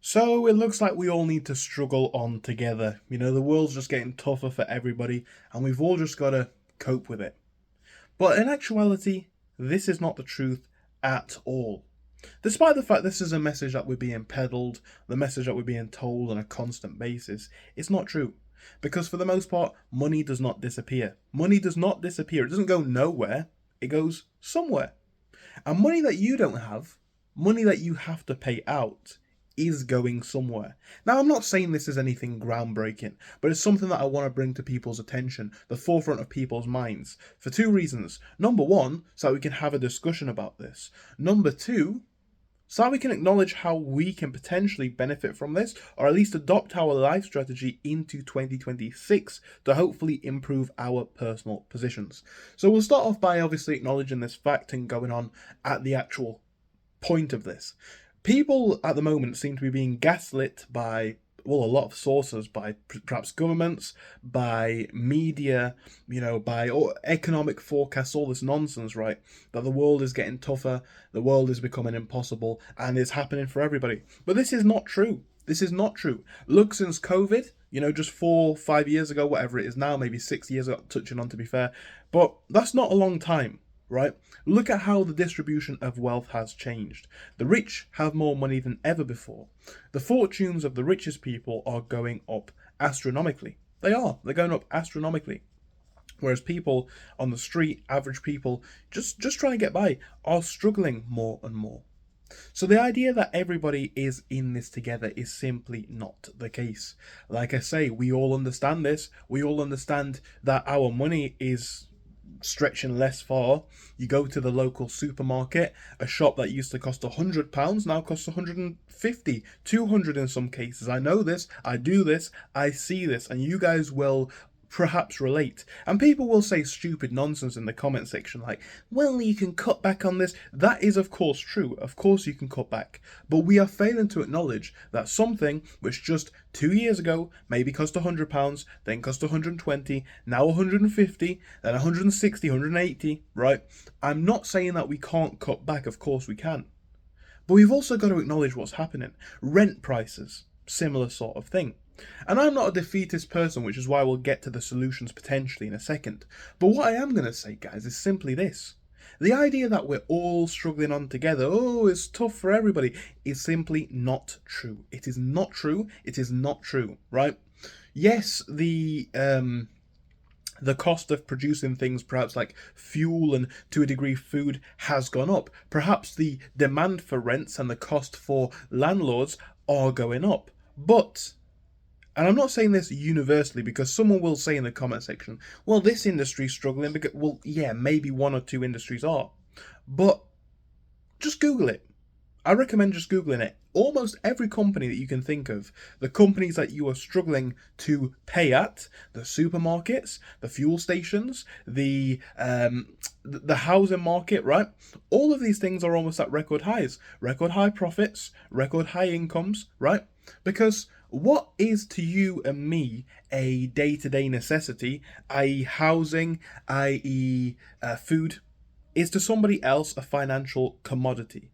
So it looks like we all need to struggle on together. The world's just getting tougher for everybody, and we've all just got to cope with it. But in actuality, this is not the truth at all. Despite the fact this is a message that we're being peddled, the message that we're being told on a constant basis, it's not true. Because for the most part, money does not disappear. Money does not disappear. It doesn't go nowhere, it goes somewhere. And money that you don't have, money that you have to pay out, is going somewhere. Now, I'm not saying this is anything groundbreaking, but it's something that I want to bring to people's attention, the forefront of people's minds, for two reasons. Number one, so that we can have a discussion about this. Number two, so that we can acknowledge how we can potentially benefit from this, or at least adopt our life strategy into 2026 to hopefully improve our personal positions. So we'll start off by obviously acknowledging this fact and going on at the actual point of this. People at the moment seem to be being gaslit by, well, a lot of sources, by perhaps governments, by media, by economic forecasts, all this nonsense, right? That the world is getting tougher, the world is becoming impossible, and it's happening for everybody. But this is not true. This is not true. Look, since COVID, just 4, 5 years ago, whatever it is now, maybe 6 years ago, touching on to be fair, but that's not a long time, right? Look at how the distribution of wealth has changed. The rich have more money than ever before. The fortunes of the richest people are going up astronomically. They are. They're going up astronomically. Whereas people on the street, average people, just trying to get by, are struggling more and more. So the idea that everybody is in this together is simply not the case. Like I say, we all understand this. We all understand that our money is stretching less far. You go to the local supermarket, a shop that used to cost £100 now costs 150, 200 in some cases. I know this, I do this, I see this, and you guys will perhaps relate. And people will say stupid nonsense in the comment section like, well, you can cut back on this. That is of course true. Of course you can cut back. But we are failing to acknowledge that something which just 2 years ago maybe cost £100, then cost 120, now 150, then 160, 180, right? I'm not saying that we can't cut back. Of course we can. But we've also got to acknowledge what's happening. Rent prices, similar sort of thing. And I'm not a defeatist person, which is why we'll get to the solutions potentially in a second. But what I am going to say, guys, is simply this. The idea that we're all struggling on together, oh, it's tough for everybody, is simply not true. It is not true. It is not true, right? Yes, the cost of producing things, perhaps like fuel and to a degree food, has gone up. Perhaps the demand for rents and the cost for landlords are going up. But, and I'm not saying this universally because someone will say in the comment section, well, this industry's struggling because, well, yeah, maybe one or two industries are. But just Google it. I recommend just Googling it. Almost every company that you can think of, the companies that you are struggling to pay at, the supermarkets, the fuel stations, the housing market, right? All of these things are almost at record highs, record high profits, record high incomes, right? Because what is to you and me a day-to-day necessity, i.e. housing, i.e. Food, is to somebody else a financial commodity.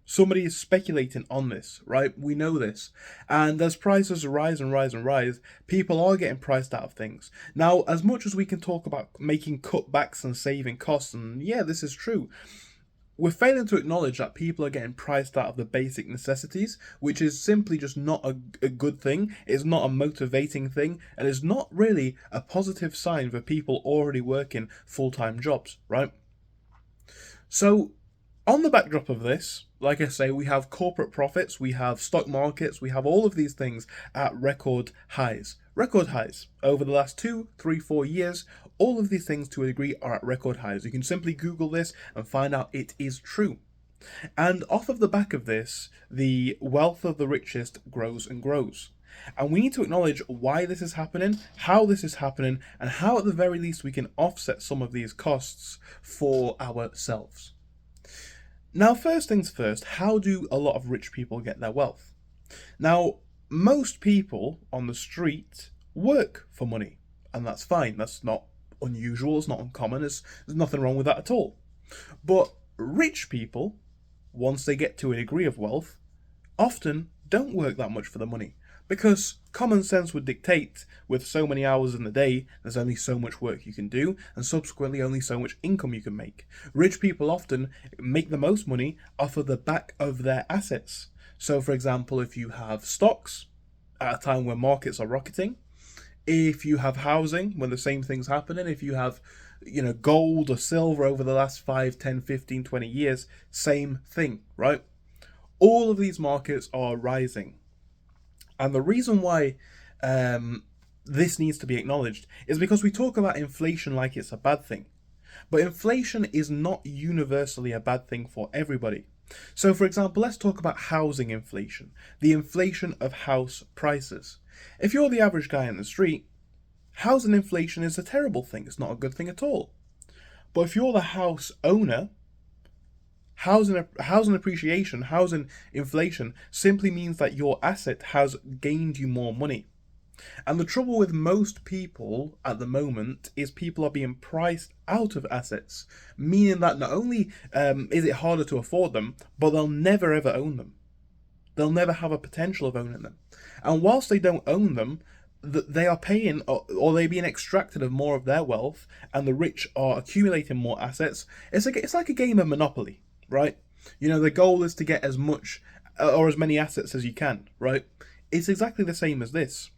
Somebody is speculating on this, right? We know this. And as prices rise and rise and rise, people are getting priced out of things. Now, as much as we can talk about making cutbacks and saving costs, and yeah, this is true, we're failing to acknowledge that people are getting priced out of the basic necessities, which is simply just not a good thing. It's not a motivating thing, and it's not really a positive sign for people already working full-time jobs, right? So, on the backdrop of this, like I say, we have corporate profits, we have stock markets, we have all of these things at record highs. Record highs. Over the last 2, 3, 4 years, all of these things to a degree are at record highs. You can simply Google this and find out it is true. And off of the back of this, the wealth of the richest grows and grows. And we need to acknowledge why this is happening, how this is happening, and how at the very least we can offset some of these costs for ourselves. Now, first things first, how do a lot of rich people get their wealth? Now, most people on the street work for money, and that's fine. That's not unusual, it's not uncommon, there's nothing wrong with that at all. But rich people, once they get to a degree of wealth, often don't work that much for the money. Because common sense would dictate, with so many hours in the day, there's only so much work you can do, and subsequently only so much income you can make. Rich people often make the most money off of the back of their assets. So, for example, if you have stocks at a time when markets are rocketing, if you have housing when the same thing's happening, if you have gold or silver over the last 5, 10, 15, 20 years, same thing, right? All of these markets are rising. And the reason why this needs to be acknowledged is because we talk about inflation like it's a bad thing. But inflation is not universally a bad thing for everybody. So, for example, let's talk about housing inflation, the inflation of house prices. If you're the average guy in the street, housing inflation is a terrible thing. It's not a good thing at all. But if you're the house owner, housing appreciation, housing inflation simply means that your asset has gained you more money. And the trouble with most people at the moment is people are being priced out of assets, meaning that not only is it harder to afford them, but they'll never ever own them. They'll never have a potential of owning them. And whilst they don't own them, they are paying, or they're being extracted of more of their wealth, and the rich are accumulating more assets. It's like a game of Monopoly, right? The goal is to get as much or as many assets as you can, right? It's exactly the same as this.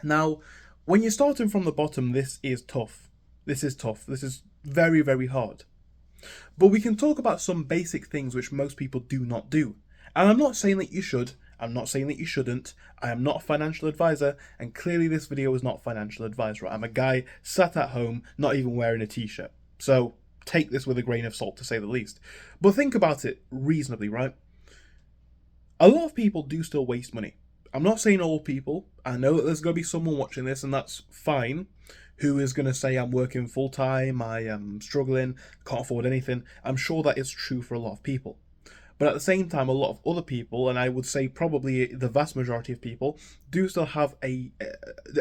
Now, when you're starting from the bottom, this is tough. This is very, very hard. But we can talk about some basic things which most people do not do. And I'm not saying that you should. I'm not saying that you shouldn't. I am not a financial advisor, and clearly this video is not financial advice, right? I'm a guy sat at home, not even wearing a t-shirt. So take this with a grain of salt, to say the least. But think about it reasonably, right? A lot of people do still waste money. I'm not saying all people. I know that there's going to be someone watching this, and that's fine, who is going to say, I'm working full-time, I am struggling, can't afford anything. I'm sure that is true for a lot of people. But at the same time, a lot of other people, and I would say probably the vast majority of people, do still have a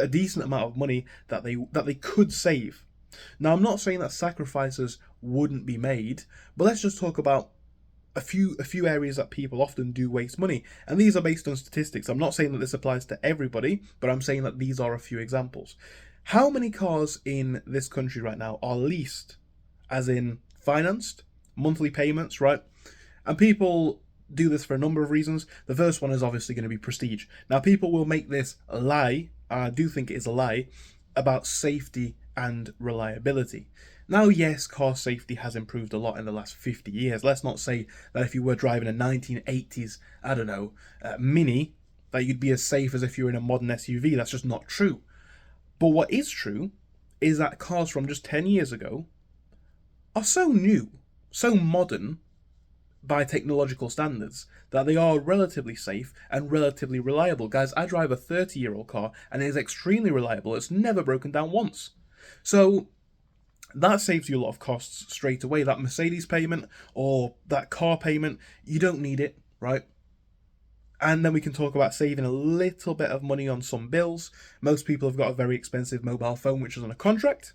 decent amount of money that they could save. Now, I'm not saying that sacrifices wouldn't be made, but let's just talk about a few areas that people often do waste money. And these are based on statistics. I'm not saying that this applies to everybody, but I'm saying that these are a few examples. How many cars in this country right now are leased, as in financed, monthly payments, right? And people do this for a number of reasons. The first one is obviously going to be prestige. Now, people will make this a lie, I do think it is a lie, about safety and reliability. Now, yes, car safety has improved a lot in the last 50 years. Let's not say that if you were driving a 1980s, Mini, that you'd be as safe as if you were in a modern SUV. That's just not true. But what is true is that cars from just 10 years ago are so new, so modern, by technological standards, that they are relatively safe and relatively reliable. Guys, I drive a 30-year-old car and it is extremely reliable. It's never broken down once. So that saves you a lot of costs straight away. That Mercedes payment or that car payment, you don't need it, right? And then we can talk about saving a little bit of money on some bills. Most people have got a very expensive mobile phone which is on a contract.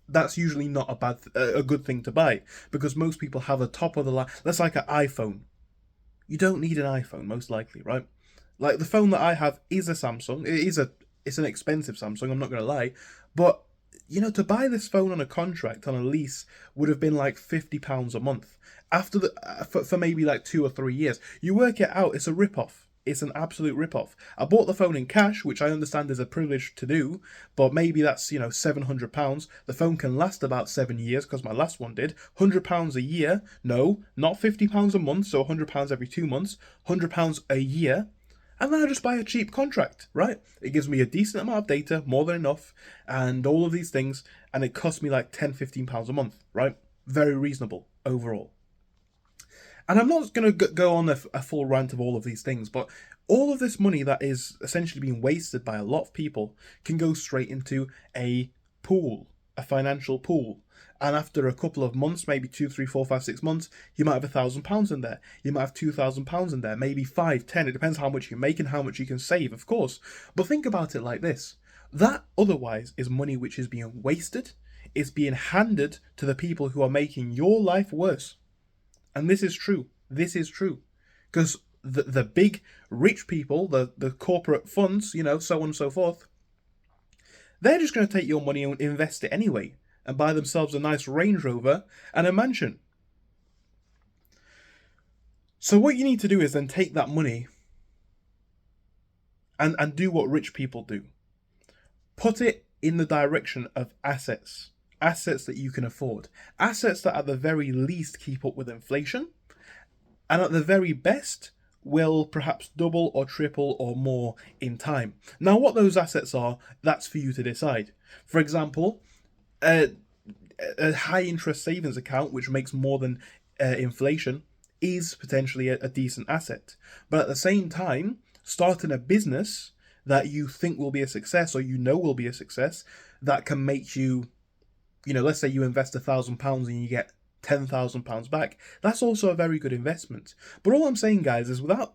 That's usually not a good thing to buy, because most people have a top of the line. That's like an iPhone. You don't need an iPhone, most likely, right? Like the phone that I have is a Samsung. It's an expensive Samsung, I'm not going to lie. But, to buy this phone on a contract, on a lease, would have been like £50 a month. After for maybe like 2 or 3 years. You work it out, it's a rip-off. It's an absolute rip-off. I bought the phone in cash, which I understand is a privilege to do, but maybe that's, £700. The phone can last about 7 years, because my last one did. £100 a year. No, not £50 a month, so £100 every 2 months. £100 a year. And then I just buy a cheap contract, right? It gives me a decent amount of data, more than enough, and all of these things, and it costs me like £10, £15 a month, right? Very reasonable overall. And I'm not going to go on a full rant of all of these things, but all of this money that is essentially being wasted by a lot of people can go straight into a pool, a financial pool. And after a couple of months, maybe 2, 3, 4, 5, 6 months, you might have £1,000 in there. You might have £2,000 in there, maybe 5, 10. It depends how much you make and how much you can save, of course. But think about it like this. That otherwise is money which is being wasted. It's being handed to the people who are making your life worse. And this is true. This is true. Because the big rich people, the corporate funds, so on and so forth, they're just going to take your money and invest it anyway and buy themselves a nice Range Rover and a mansion. So what you need to do is then take that money and do what rich people do. Put it in the direction of assets. Assets that you can afford. Assets that at the very least keep up with inflation. And at the very best will perhaps double or triple or more in time. Now, what those assets are, that's for you to decide. For example, a high interest savings account, which makes more than inflation, is potentially a decent asset. But at the same time, starting a business that you think will be a success or will be a success, that can make you, let's say you invest £1,000 and you get £10,000 back, that's also a very good investment. But all I'm saying, guys, is without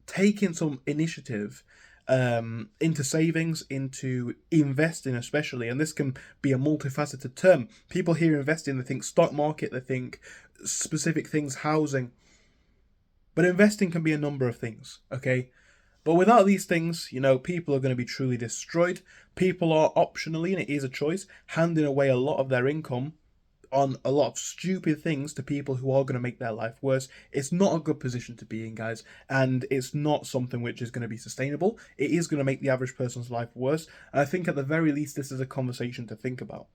taking some initiative into savings, into investing especially, and this can be a multifaceted term. People hear investing, they think stock market, they think specific things, housing. But investing can be a number of things, okay? But without these things, people are going to be truly destroyed. People are optionally, and it is a choice, handing away a lot of their income on a lot of stupid things to people who are going to make their life worse. It's not a good position to be in, guys, and it's not something which is going to be sustainable. It is going to make the average person's life worse, and I think at the very least this is a conversation to think about.